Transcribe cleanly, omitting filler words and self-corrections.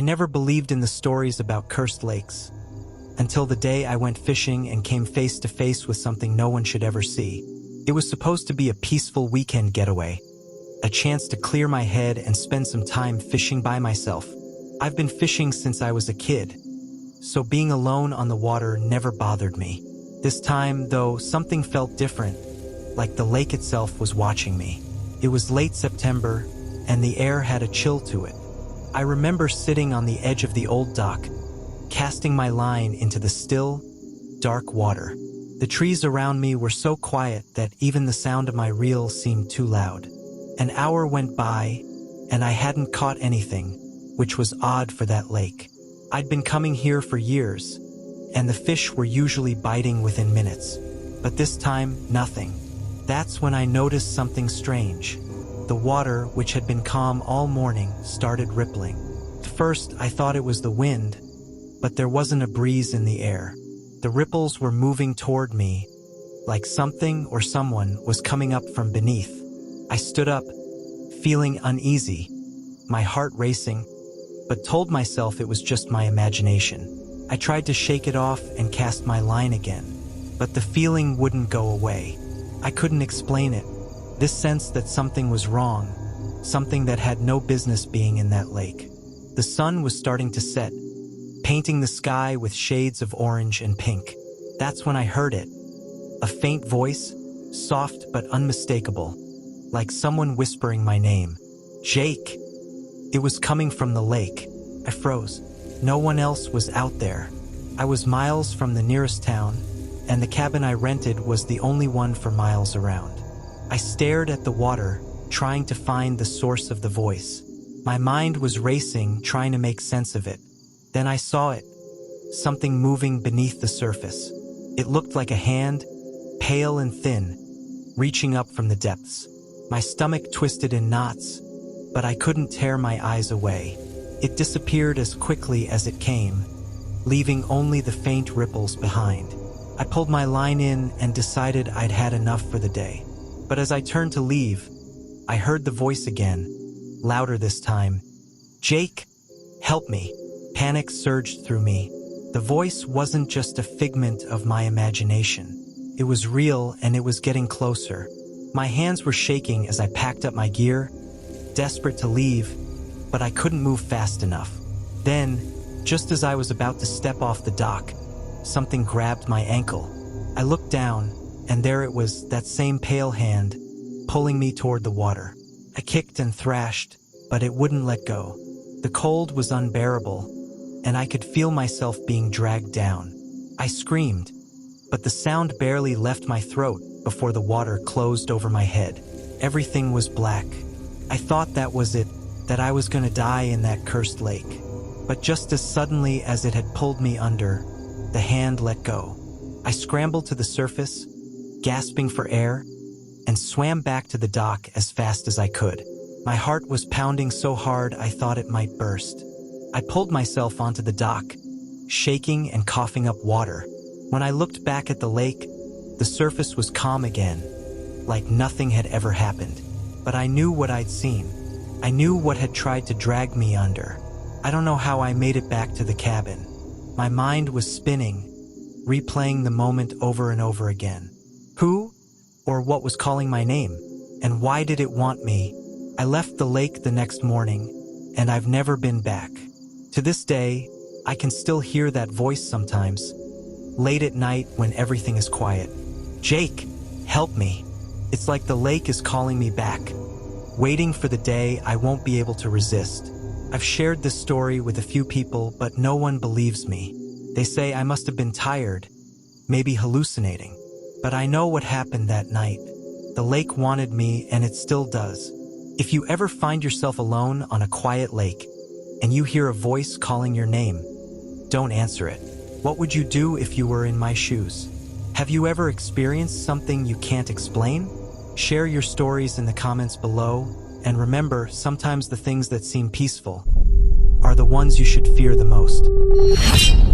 I never believed in the stories about cursed lakes, until the day I went fishing and came face to face with something no one should ever see. It was supposed to be a peaceful weekend getaway, a chance to clear my head and spend some time fishing by myself. I've been fishing since I was a kid, so being alone on the water never bothered me. This time, though, something felt different, like the lake itself was watching me. It was late September, and the air had a chill to it. I remember sitting on the edge of the old dock, casting my line into the still, dark water. The trees around me were so quiet that even the sound of my reel seemed too loud. An hour went by, and I hadn't caught anything, which was odd for that lake. I'd been coming here for years, and the fish were usually biting within minutes. But this time, nothing. That's when I noticed something strange. The water, which had been calm all morning, started rippling. At first, I thought it was the wind, but there wasn't a breeze in the air. The ripples were moving toward me, like something or someone was coming up from beneath. I stood up, feeling uneasy, my heart racing, but told myself it was just my imagination. I tried to shake it off and cast my line again, but the feeling wouldn't go away. I couldn't explain it. This sense that something was wrong, something that had no business being in that lake. The sun was starting to set, painting the sky with shades of orange and pink. That's when I heard it. A faint voice, soft but unmistakable, like someone whispering my name. Jake! It was coming from the lake. I froze. No one else was out there. I was miles from the nearest town, and the cabin I rented was the only one for miles around. I stared at the water, trying to find the source of the voice. My mind was racing, trying to make sense of it. Then I saw it. Something moving beneath the surface. It looked like a hand, pale and thin, reaching up from the depths. My stomach twisted in knots, but I couldn't tear my eyes away. It disappeared as quickly as it came, leaving only the faint ripples behind. I pulled my line in and decided I'd had enough for the day. But as I turned to leave, I heard the voice again, louder this time. Jake, help me. Panic surged through me. The voice wasn't just a figment of my imagination. It was real, and it was getting closer. My hands were shaking as I packed up my gear, desperate to leave, but I couldn't move fast enough. Then, just as I was about to step off the dock, something grabbed my ankle. I looked down, and there it was, that same pale hand, pulling me toward the water. I kicked and thrashed, but it wouldn't let go. The cold was unbearable, and I could feel myself being dragged down. I screamed, but the sound barely left my throat before the water closed over my head. Everything was black. I thought that was it, that I was going to die in that cursed lake. But just as suddenly as it had pulled me under, the hand let go. I scrambled to the surface, gasping for air, and swam back to the dock as fast as I could. My heart was pounding so hard I thought it might burst. I pulled myself onto the dock, shaking and coughing up water. When I looked back at the lake, the surface was calm again, like nothing had ever happened. But I knew what I'd seen. I knew what had tried to drag me under. I don't know how I made it back to the cabin. My mind was spinning, replaying the moment over and over again. Who or what was calling my name? And why did it want me? I left the lake the next morning, and I've never been back. To this day, I can still hear that voice sometimes, late at night when everything is quiet. Jake, help me. It's like the lake is calling me back, waiting for the day I won't be able to resist. I've shared this story with a few people, but no one believes me. They say I must have been tired, maybe hallucinating. But I know what happened that night. The lake wanted me, and it still does. If you ever find yourself alone on a quiet lake, and you hear a voice calling your name, don't answer it. What would you do if you were in my shoes? Have you ever experienced something you can't explain? Share your stories in the comments below, and remember, sometimes the things that seem peaceful are the ones you should fear the most.